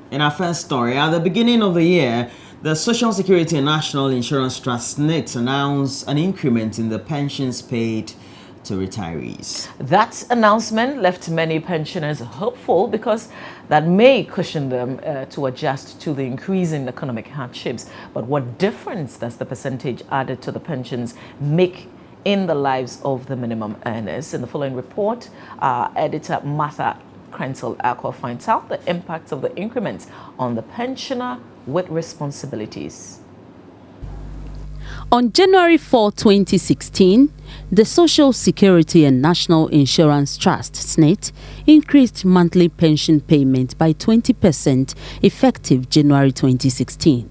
In our first story, at the beginning of the year, the Social Security and National Insurance Trust (SNIT) announced an increment in the pensions paid to retirees. That announcement left many pensioners hopeful because that may cushion them to adjust to the increase in economic hardships. But what difference does the percentage added to the pensions make in the lives of the minimum earners? In the following report, our editor Martha Krenzel-Akwa finds out the impacts of the increments on the pensioner with responsibilities. On January 4, 2016, the Social Security and National Insurance Trust (SNIT) increased monthly pension payment by 20% effective January 2016.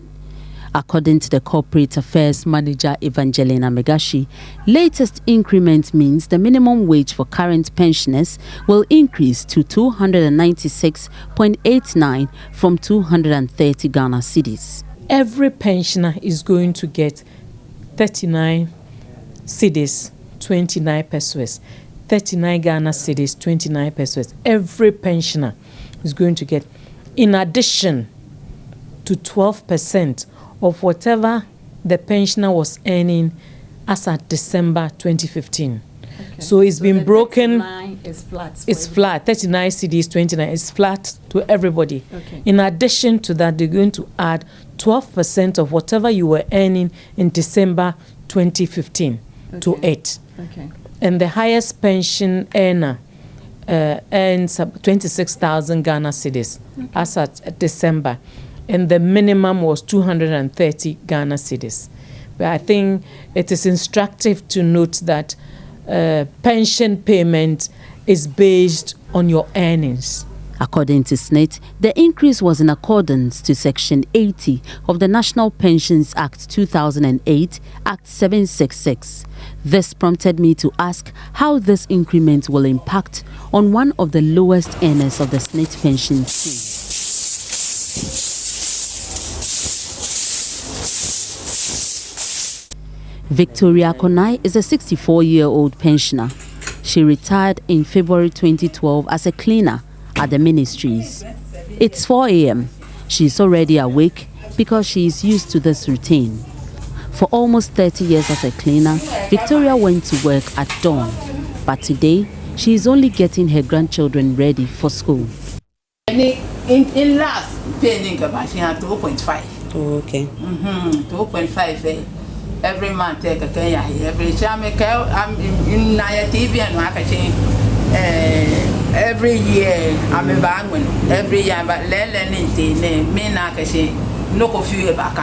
According to the Corporate Affairs Manager Evangelina Megashi, latest increment means the minimum wage for current pensioners will increase to 296.89 from 230 Ghana cedis. Every pensioner is going to get 39 cedis, 29 pesos, 39 Ghana cedis, 29 pesos. Every pensioner is going to get, in addition to 12% of whatever the pensioner was earning as at December 2015. Okay. So it's been broken. 39 is flat. It's flat. 39 cedis, 29 is flat to everybody. Okay. In addition to that, they're going to add 12% of whatever you were earning in December 2015 to 8. Okay. And the highest pension earner earns 26,000 Ghana cedis as at December. And the minimum was 230 Ghana cedis. But I think it is instructive to note that pension payment is based on your earnings. According to SNIT, the increase was in accordance to Section 80 of the National Pensions Act 2008, Act 766. This prompted me to ask how this increment will impact on one of the lowest earners of the SNIT pension scheme. Victoria Konai is a 64-year-old pensioner. She retired in February 2012 as a cleaner at the ministries. It's 4 a.m. She's already awake because she is used to this routine. For almost 30 years as a cleaner, Victoria went to work at dawn. But today, she is only getting her grandchildren ready for school. In last, paying about 2.5. Oh, okay. 2.5. Every month, take a care. Every time I'm in Naya TV and marketing. Every year, I'm a bangman. Every year, but no coffee back.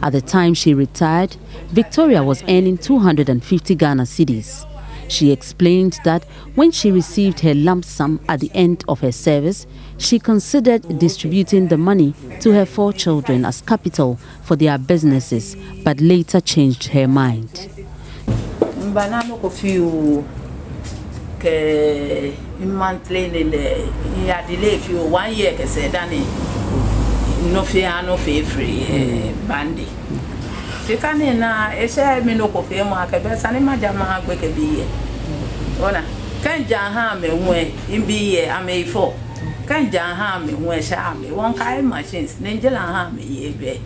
At the time she retired, Victoria was earning 250 Ghana cedis. She explained that when she received her lump sum at the end of her service, she considered distributing the money to her 4 children as capital for their businesses, but later changed her mind. Monthly in the delay if you 1 year can say Danny no fear free bandy. She can in a say me no coffee market best and imagine my work a be ona can Jan Ham in be I may for can Jan Ham when Shami 1 kind machines Ninja Ham ye.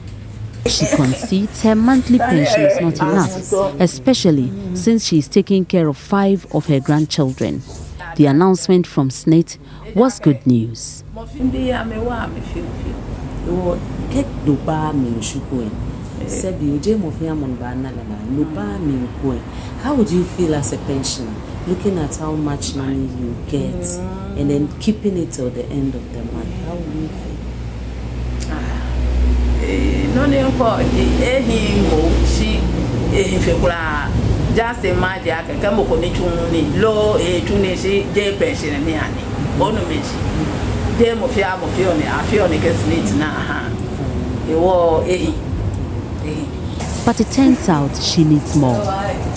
She concedes her monthly pension is not enough, especially since she is taking care of 5 of her grandchildren. The announcement from SNIT was good news. How would you feel as a pensioner, looking at how much money you get and then keeping it till the end of the month? How would you feel? No, just imagine I can come on it low a Tunisi, J pension and Miani. Bonomich. J Mofia Mofione, I feel it gets neat now. You were But it turns out she needs more.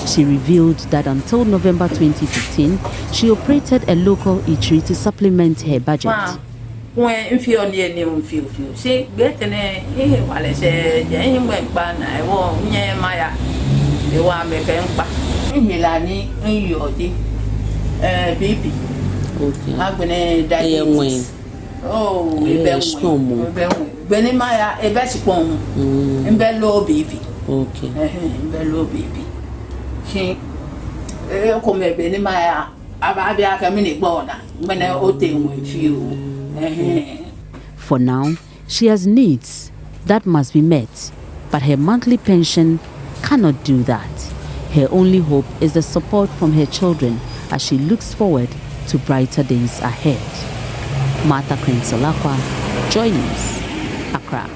She revealed that until November 2015, she operated a local eatery to supplement her budget. When if you're near new few, she get in a while I say, Jane went ban, I won't near Maya. You want me to come Hilani, Yodi, baby. Okay. I've been a diamonds. Oh, Schomo. Benimaya, a beshipon, and bellow baby. Okay. Bellow baby. She come Benimaya, Ababia community border, when I open with you. For now, she has needs that must be met, but her monthly pension cannot do that. Her only hope is the support from her children as she looks forward to brighter days ahead. Martha Quinsolakwa, Joy News, Accra.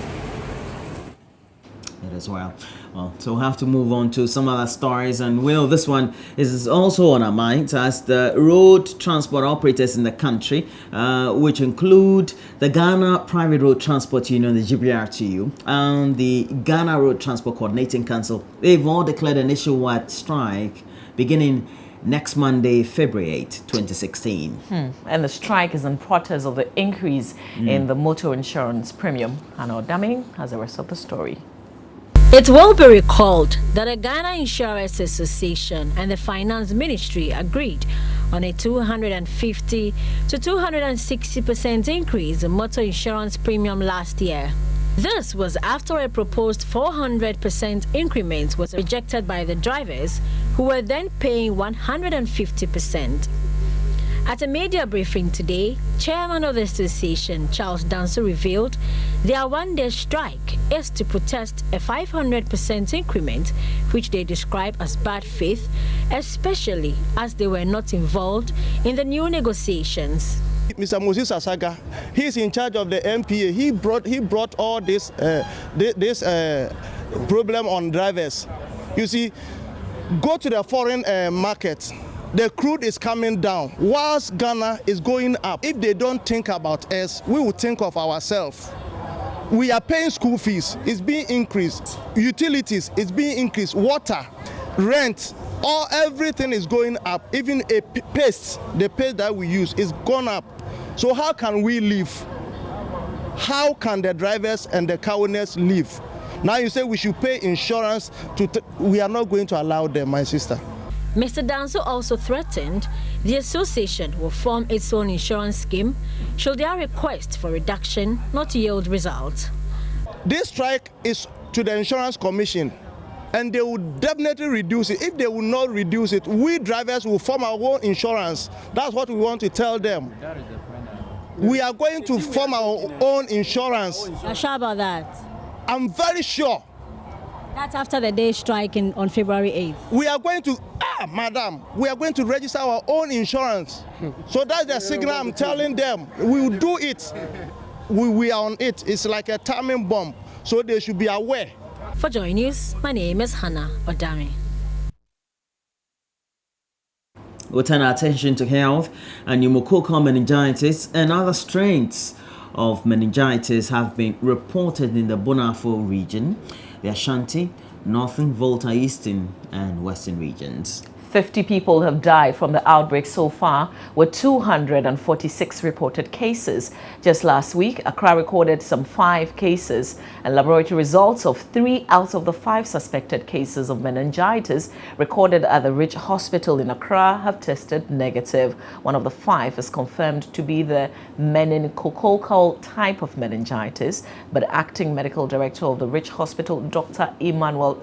It as well. So we'll have to move on to some other stories, and this one is also on our minds as the road transport operators in the country, which include the Ghana Private Road Transport Union, the GPRTU, and the Ghana Road Transport Coordinating Council. They've all declared an nationwide strike beginning next Monday, February 8, 2016. And the strike is in protest of the increase in the motor insurance premium. Hannah Odami has the rest of the story. It will be recalled that the Ghana Insurance Association and the Finance Ministry agreed on a 250 to 260% increase in motor insurance premium last year. This was after a proposed 400% increment was rejected by the drivers, who were then paying 150%. At a media briefing today, Chairman of the association, Charles Danso, revealed their one-day strike is to protest a 500% increment, which they describe as bad faith, especially as they were not involved in the new negotiations. Mr. Moses Asaga, he's in charge of the MPA. He brought all this problem on drivers. You see, go to the foreign markets. The crude is coming down, whilst Ghana is going up. If they don't think about us, we will think of ourselves. We are paying school fees, it's being increased. Utilities, it's being increased. Water, rent, everything is going up. Even the paste that we use is gone up. So how can we live? How can the drivers and the car owners live? Now you say we should pay insurance. We are not going to allow them, my sister. Mr. Danso also threatened the association will form its own insurance scheme should their request for reduction not yield results. This strike is to the Insurance Commission, and they will definitely reduce it. If they will not reduce it, we drivers will form our own insurance. That's what we want to tell them. We are going to form our own insurance. You're sure about that? I'm very sure. That's after the day strike on February 8th. We are going to, madam, we are going to register our own insurance. So that's the signal I'm telling them. We will do it. We are on it. It's like a timing bomb. So they should be aware. For Joy News, my name is Hannah Odami. We'll turn our attention to health, and pneumococcal meningitis and other strains of meningitis have been reported in the Bonafo region, the Ashanti, Northern, Volta, Eastern and Western regions. 50 people have died from the outbreak so far, with 246 reported cases. Just last week, Accra recorded some 5 cases, and laboratory results of 3 out of the 5 suspected cases of meningitis recorded at the Rich Hospital in Accra have tested negative. One of the 5 is confirmed to be the meningococcal type of meningitis, but acting medical director of the Rich Hospital, Dr. Emmanuel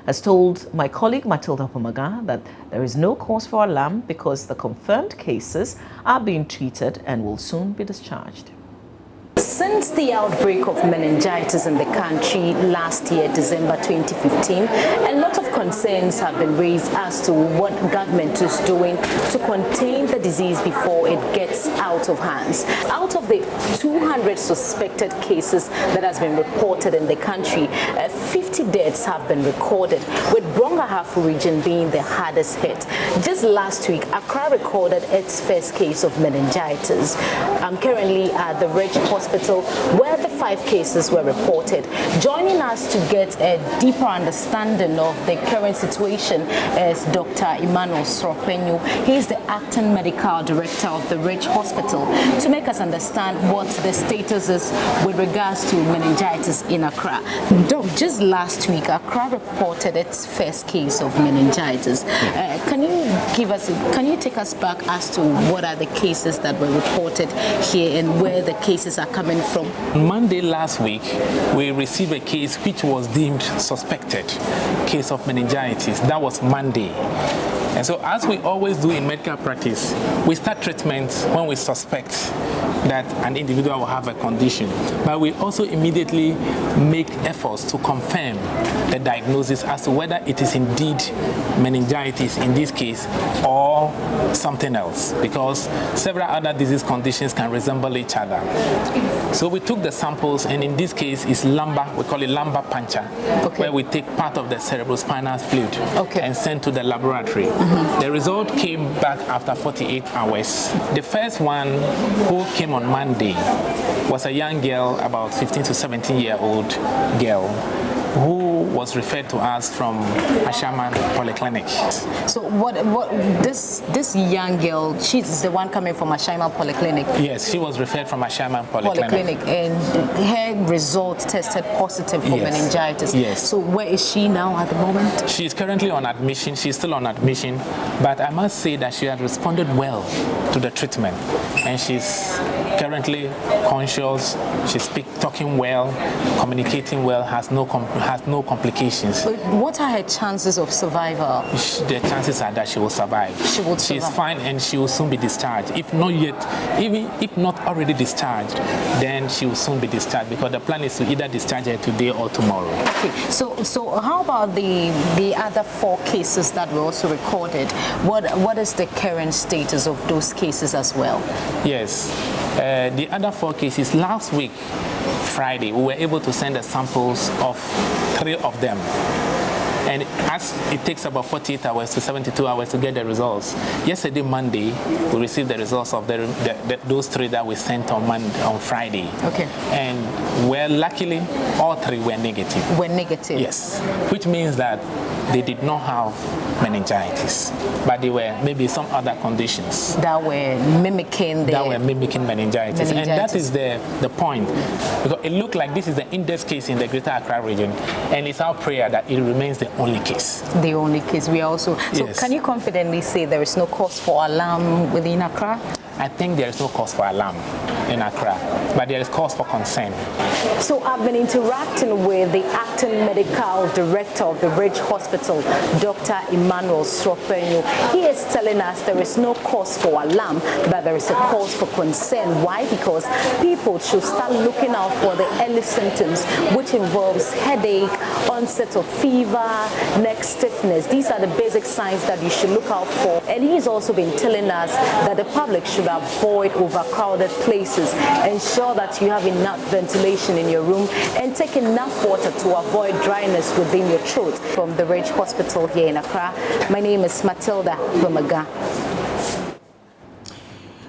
has told my colleague Matilda Pomaga that there is no cause for alarm because the confirmed cases are being treated and will soon be discharged. Since the outbreak of meningitis in the country last year, December 2015, a lot of concerns have been raised as to what government is doing to contain the disease before it gets out of hands. Out of the 200 suspected cases that has been reported in the country, 50 deaths have been recorded, with Brongahafo region being the hardest hit. Just last week, Accra recorded its first case of meningitis. I'm currently at the Rich Hospital, where the 5 cases were reported. Joining us to get a deeper understanding of the current situation is Dr. Emmanuel Sropenu. He is the acting medical director of the Ridge Hospital, to make us understand what the status is with regards to meningitis in Accra. Doc, just last week, Accra reported its first case of meningitis. Can you take us back as to what are the cases that were reported here and where the cases are coming from? Monday last week, we received a case which was deemed suspected case of meningitis. That was Monday. And so, as we always do in medical practice, we start treatment when we suspect that an individual will have a condition. But we also immediately make efforts to confirm the diagnosis as to whether it is indeed meningitis in this case or something else, because several other disease conditions can resemble each other. So we took the samples, and in this case it's lumbar, we call it lumbar puncture, where we take part of the cerebrospinal fluid and send to the laboratory. The result came back after 48 hours. The first one who came on Monday was a young girl, about 15 to 17-year-old girl, who was referred to us from Ashaman Polyclinic. So this young girl, she's the one coming from Ashaman Polyclinic? Yes, she was referred from Ashaman Polyclinic. And her result tested positive for meningitis. Yes. So where is she now at the moment? She's currently on admission. She's still on admission, but I must say that she has responded well to the treatment, and she's currently conscious. She's talking well, communicating well, has no complications. What are her chances of survival? The chances are that she will survive. She's fine, and she will soon be discharged. If not yet, even if not already discharged, then she will soon be discharged, because the plan is to either discharge her today or tomorrow. Okay, so how about the other 4 cases that were also recorded? What is the current status of those cases as well? Yes, the other 4 cases, last week, Friday, we were able to send the samples of 3 of them. And as it takes about 48 hours to 72 hours to get the results, yesterday, Monday, we received the results of those 3 that we sent on Friday. Okay. And well, luckily, all 3 were negative. Were negative? Yes, which means that they did not have meningitis, but they were maybe some other conditions that were mimicking meningitis. And that is the point, because it looked like this is the index case in the Greater Accra region, and it's our prayer that it remains the only case. The only case. We also. So yes. Can you confidently say there is no cause for alarm within Accra? I think there is no cause for alarm in Accra, but there is cause for concern. So I've been interacting with the acting medical director of the Ridge Hospital, Dr. Emmanuel Sropenu. He is telling us there is no cause for alarm, but there is a cause for concern. Why? Because people should start looking out for the early symptoms, which involves headache, onset of fever, neck stiffness. These are the basic signs that you should look out for. And he's also been telling us that the public should avoid overcrowded places, ensure that you have enough ventilation in your room, and take enough water to avoid dryness within your throat. From the Ridge Hospital here in Accra, my name is Matilda Bumaga.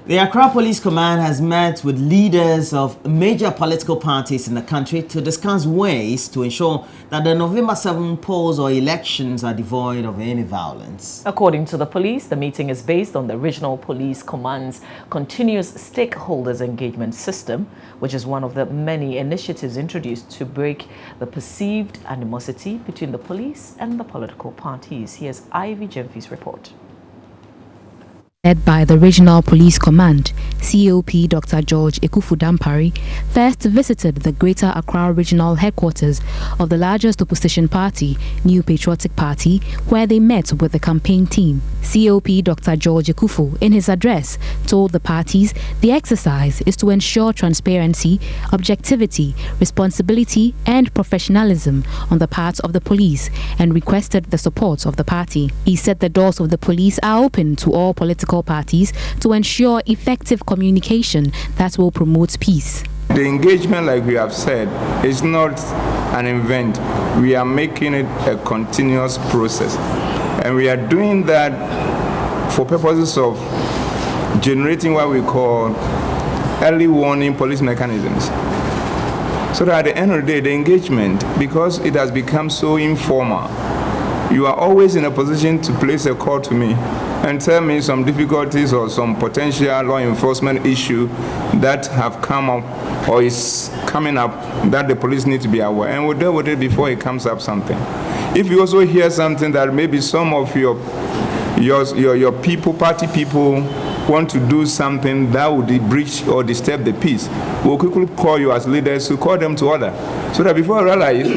The Accra Police Command has met with leaders of major political parties in the country to discuss ways to ensure that the November 7 polls or elections are devoid of any violence. According to the police, the meeting is based on the Regional Police Command's continuous stakeholders engagement system, which is one of the many initiatives introduced to break the perceived animosity between the police and the political parties. Here's Ivy Jemfi's report. Led by the Regional Police Command, COP Dr. George Ekufu Dampari first visited the Greater Accra Regional Headquarters of the largest opposition party, New Patriotic Party, where they met with the campaign team. COP Dr. George Ekufu, in his address, told the parties the exercise is to ensure transparency, objectivity, responsibility and professionalism on the part of the police, and requested the support of the party. He said the doors of the police are open to all political parties to ensure effective communication that will promote peace. The engagement, like we have said, is not an event. We are making it a continuous process. And we are doing that for purposes of generating what we call early warning police mechanisms. So that at the end of the day, the engagement, because it has become so informal, you are always in a position to place a call to me and tell me some difficulties or some potential law enforcement issue that have come up or is coming up that the police need to be aware, and we'll deal with it before it comes up something. If you also hear something that maybe some of your people, party people, want to do something that would breach or disturb the peace, we'll quickly call you as leaders to call them to order. So that before I realize,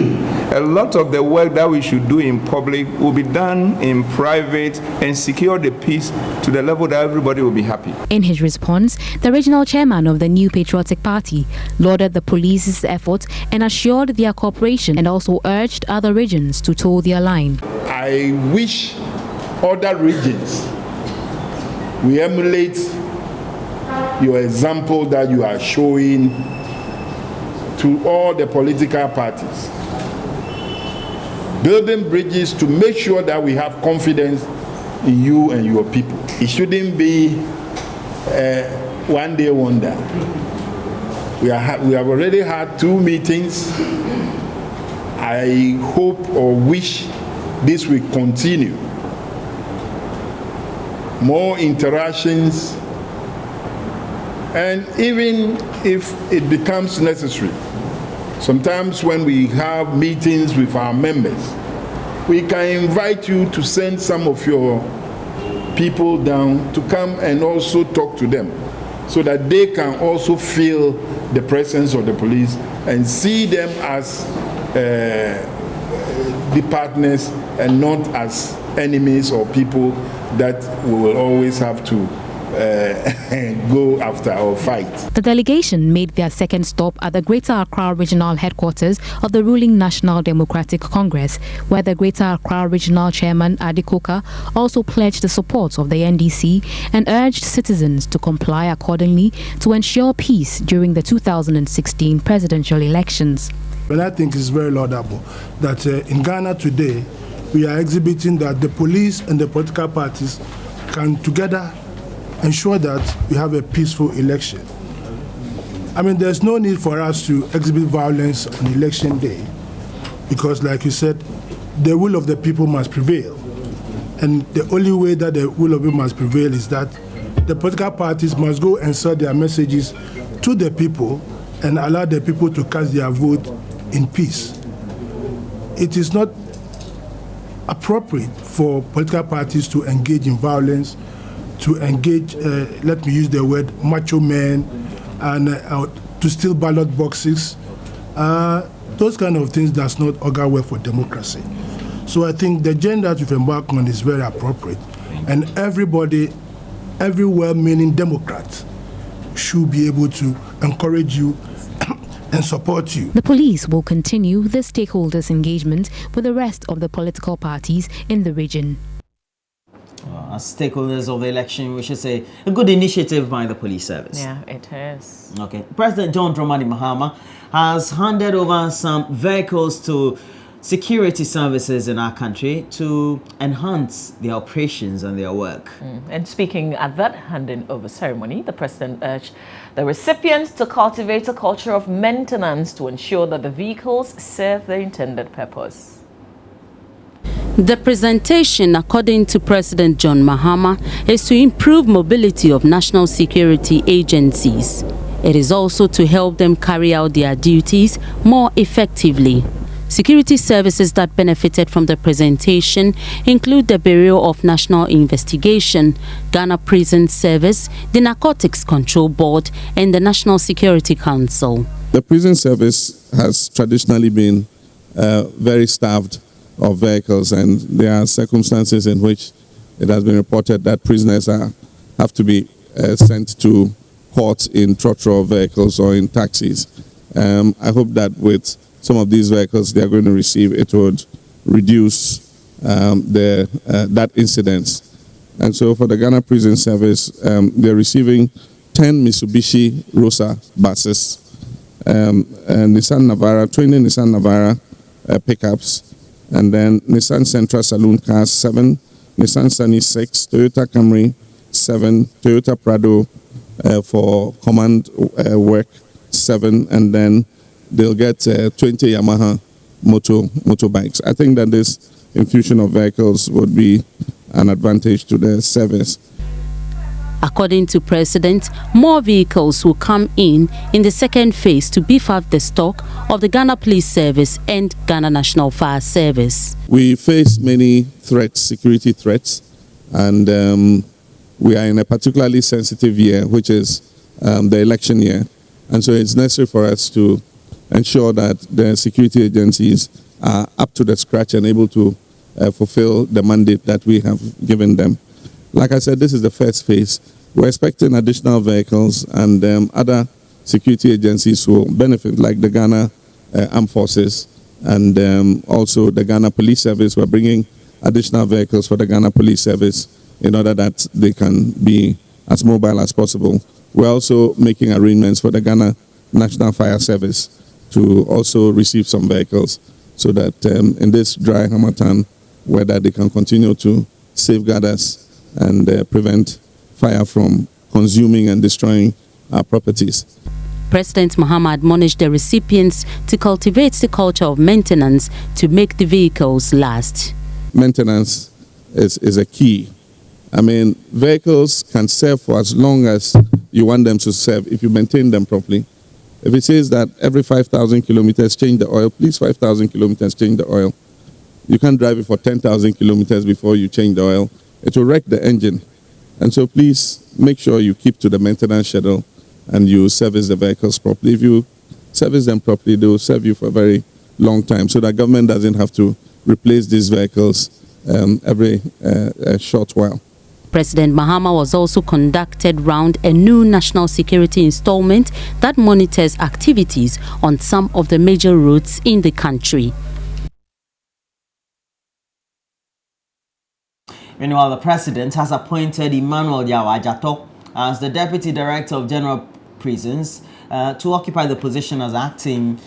a lot of the work that we should do in public will be done in private and secure the peace to the level that everybody will be happy. In his response, the regional chairman of the New Patriotic Party lauded the police's efforts and assured their cooperation, and also urged other regions to toe their line. I wish other regions we emulate your example that you are showing to all the political parties. Building bridges to make sure that we have confidence in you and your people. It shouldn't be a one-day wonder. We have already had 2 meetings. I hope or wish this will continue. More interactions, and even if it becomes necessary, sometimes when we have meetings with our members, we can invite you to send some of your people down to come and also talk to them, so that they can also feel the presence of the police and see them as the partners and not as enemies or people that we will always have to go after or fight. The delegation made their second stop at the Greater Accra Regional Headquarters of the ruling National Democratic Congress, where the Greater Accra Regional Chairman Adi Koka also pledged the support of the NDC and urged citizens to comply accordingly to ensure peace during the 2016 presidential elections. But I think it's very laudable that in Ghana today, we are exhibiting that the police and the political parties can together ensure that we have a peaceful election. I mean, there's no need for us to exhibit violence on election day, because like you said, the will of the people must prevail. And the only way that the will of the people must prevail is that the political parties must go and sell their messages to the people and allow the people to cast their vote in peace. It is not appropriate for political parties to engage in violence, to engage, let me use the word, macho men, and to steal ballot boxes. Those kind of things does not augur well for democracy. So I think the journey that we've embarked on is very appropriate. And everybody, every well-meaning Democrat should be able to encourage you and support you. The police will continue the stakeholders' engagement with the rest of the political parties in the region. As stakeholders of the election, we should say a good initiative by the police service. Yeah, it is. Okay. President John Dramani Mahama has handed over some vehicles to security services in our country to enhance their operations and their work. And speaking at that handing over ceremony, the president urged the recipients to cultivate a culture of maintenance to ensure that the vehicles serve their intended purpose. The presentation, according to President John Mahama, is to improve mobility of national security agencies. It is also to help them carry out their duties more effectively. Security services that benefited from the presentation include the Bureau of National Investigation, Ghana Prison Service, the Narcotics Control Board, and the National Security Council. The prison service has traditionally been very starved of vehicles, and there are circumstances in which it has been reported that prisoners have to be sent to court in trotro vehicles or in taxis. I hope that with some of these vehicles they are going to receive, it would reduce that incidence. And so for the Ghana Prison Service, they're receiving 10 Mitsubishi Rosa buses, Nissan Navara, 20 Nissan Navara pickups, and then Nissan Sentra Saloon cars 7, Nissan Sunny 6, Toyota Camry 7, Toyota Prado for command work 7, and then they'll get 20 Yamaha motorbikes. I think that this infusion of vehicles would be an advantage to the service. According to President, more vehicles will come in the second phase to beef up the stock of the Ghana Police Service and Ghana National Fire Service. We face many threats, security threats, and we are in a particularly sensitive year, which is the election year. And so it's necessary for us to ensure that the security agencies are up to the scratch and able to fulfill the mandate that we have given them. Like I said, this is the first phase. We're expecting additional vehicles, and other security agencies will benefit, like the Ghana Armed Forces and also the Ghana Police Service. We're bringing additional vehicles for the Ghana Police Service in order that they can be as mobile as possible. We're also making arrangements for the Ghana National Fire Service to also receive some vehicles so that in this dry Harmattan weather they can continue to safeguard us and prevent fire from consuming and destroying our properties. President Mahama admonished the recipients to cultivate the culture of maintenance to make the vehicles last. Maintenance is a key. I mean, vehicles can serve for as long as you want them to serve if you maintain them properly. If it says that every 5,000 kilometers change the oil, please 5,000 kilometers change the oil. You can't drive it for 10,000 kilometers before you change the oil. It will wreck the engine. And so please make sure you keep to the maintenance schedule and you service the vehicles properly. If you service them properly, they will serve you for a very long time so that government doesn't have to replace these vehicles every short while. President Mahama was also conducted round a new national security installment that monitors activities on some of the major roads in the country. Meanwhile, the president has appointed Emmanuel as the Deputy Director of General Prisons to occupy the position as Acting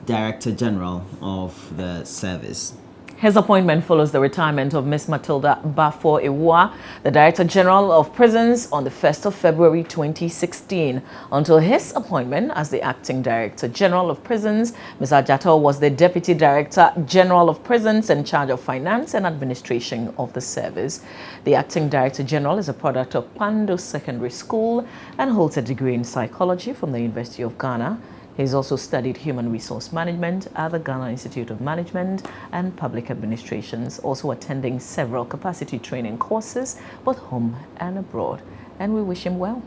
Director General of the service. His appointment follows the retirement of Ms. Matilda Bafo-Iwa, the Director General of Prisons, on the 1st of February 2016. Until his appointment as the Acting Director General of Prisons, Ms. Ajato was the Deputy Director General of Prisons in charge of finance and administration of the service. The Acting Director General is a product of Pando Secondary School and holds a degree in psychology from the University of Ghana. He's also studied human resource management at the Ghana Institute of Management and Public Administrations, also attending several capacity training courses, both home and abroad. And we wish him well.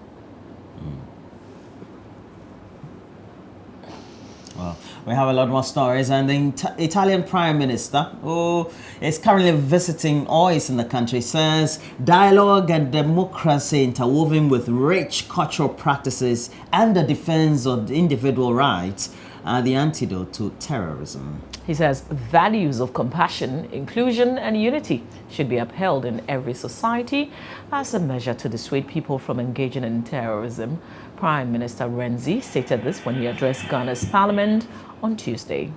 Well, we have a lot more stories, and the Italian Prime Minister, who is currently visiting OIS in the country, says dialogue and democracy interwoven with rich cultural practices and the defense of individual rights are the antidote to terrorism. He says values of compassion, inclusion and unity should be upheld in every society as a measure to dissuade people from engaging in terrorism. Prime Minister Renzi stated this when he addressed Ghana's parliament on Tuesday.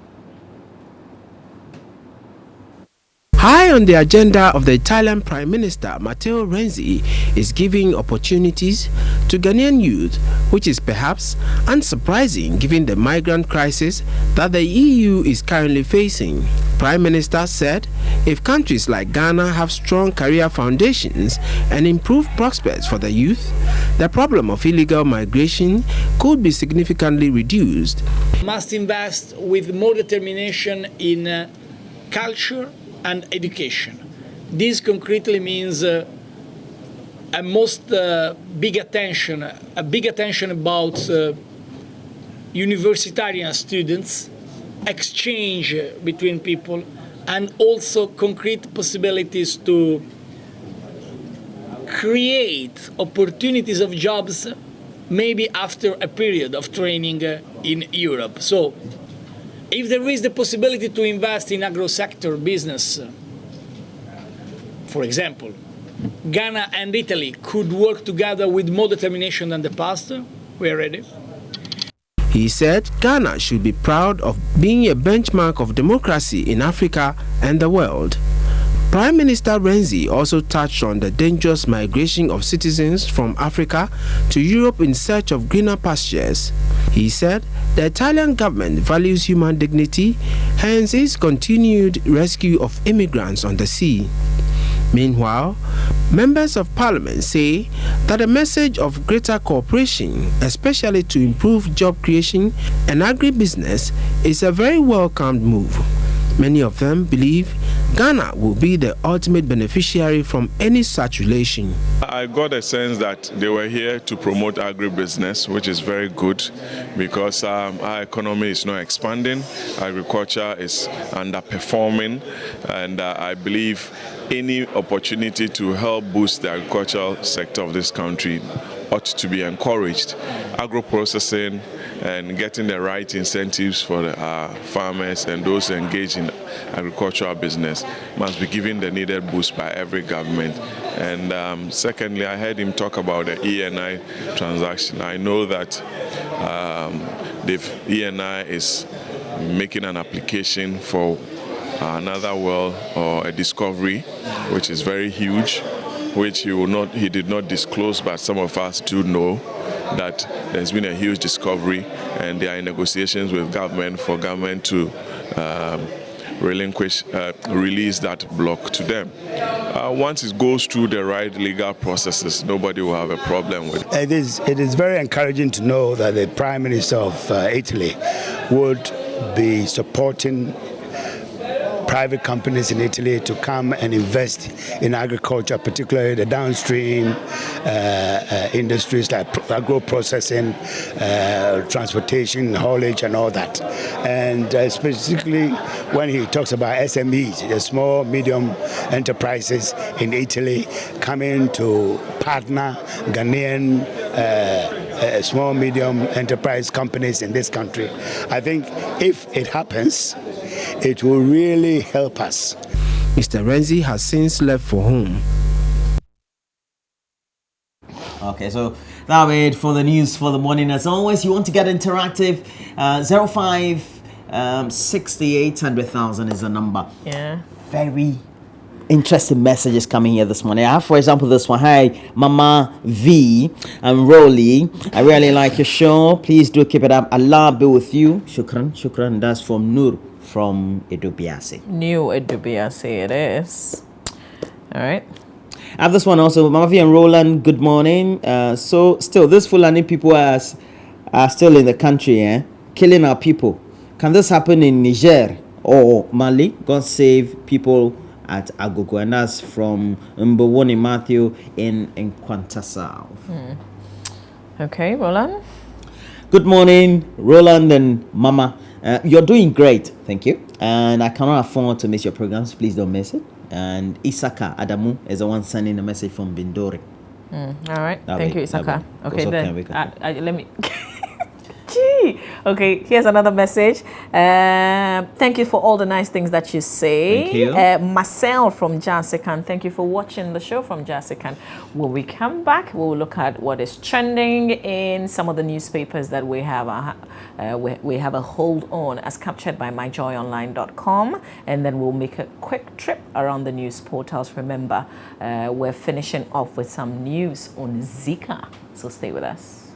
High on the agenda of the Italian Prime Minister, Matteo Renzi, is giving opportunities to Ghanaian youth, which is perhaps unsurprising given the migrant crisis that the EU is currently facing. Prime Minister said if countries like Ghana have strong career foundations and improved prospects for the youth, the problem of illegal migration could be significantly reduced. Must invest with more determination in culture and education. This concretely means a big attention about universitarian students, exchange between people, and also concrete possibilities to create opportunities of jobs maybe after a period of training in Europe. So if there is the possibility to invest in agro-sector business, for example, Ghana and Italy could work together with more determination than the past. We are ready. He said Ghana should be proud of being a benchmark of democracy in Africa and the world. Prime Minister Renzi also touched on the dangerous migration of citizens from Africa to Europe in search of greener pastures. He said the Italian government values human dignity, hence its continued rescue of immigrants on the sea. Meanwhile, members of parliament say that a message of greater cooperation, especially to improve job creation and agribusiness, is a very welcomed move. Many of them believe Ghana will be the ultimate beneficiary from any such relation. I got a sense that they were here to promote agribusiness, which is very good because our economy is not expanding, agriculture is underperforming, and I believe any opportunity to help boost the agricultural sector of this country ought to be encouraged. Agro-processing and getting the right incentives for farmers and those engaged in agricultural business must be given the needed boost by every government. And secondly, I heard him talk about the ENI transaction. I know that the ENI is making an application for another well or a discovery, which is very huge, which he did not disclose, but some of us do know that there's been a huge discovery, and they are in negotiations with government for government to release that block to them. Once it goes through the right legal processes, nobody will have a problem with it. It is very encouraging to know that the Prime Minister of Italy would be supporting private companies in Italy to come and invest in agriculture, particularly the downstream industries like agro-processing, transportation, haulage, and all that. And specifically when he talks about SMEs, the small, medium enterprises in Italy coming to partner Ghanaian small, medium enterprise companies in this country. I think if it happens, it will really help us. Mr. Renzi has since left for home. Okay, so that'll be it for the news for the morning. As always, you want to get interactive, 056800,000 is the number. Yeah. Very interesting messages coming here this morning. I have, for example, this one. Hi, Mama V and Rolly. I really like your show. Please do keep it up. Allah be with you. Shukran, shukran. That's from Nur from Edubiase. New Edubiase it is. All right. I have this one also. Mama V and Roland, good morning. So still, these Fulani people are still in the country, killing our people. Can this happen in Niger or Mali? God save people at Agogo, and that's from Mbowoni Matthew in Kwantasa. Okay, Roland. Good morning, Roland and Mama. You're doing great, thank you. And I cannot afford to miss your programs. Please don't miss it. And Isaka Adamu is the one sending a message from Bindori. All right, thank you, Isaka. Okay, then let me. Gee. Okay, here's another message. Thank you for all the nice things that you say. Thank you. Marcel from Jasikan, thank you for watching the show from Jasikan. When we come back, we'll look at what is trending in some of the newspapers that we have a hold on as captured by myjoyonline.com, and then we'll make a quick trip around the news portals. Remember, we're finishing off with some news on Zika, so stay with us.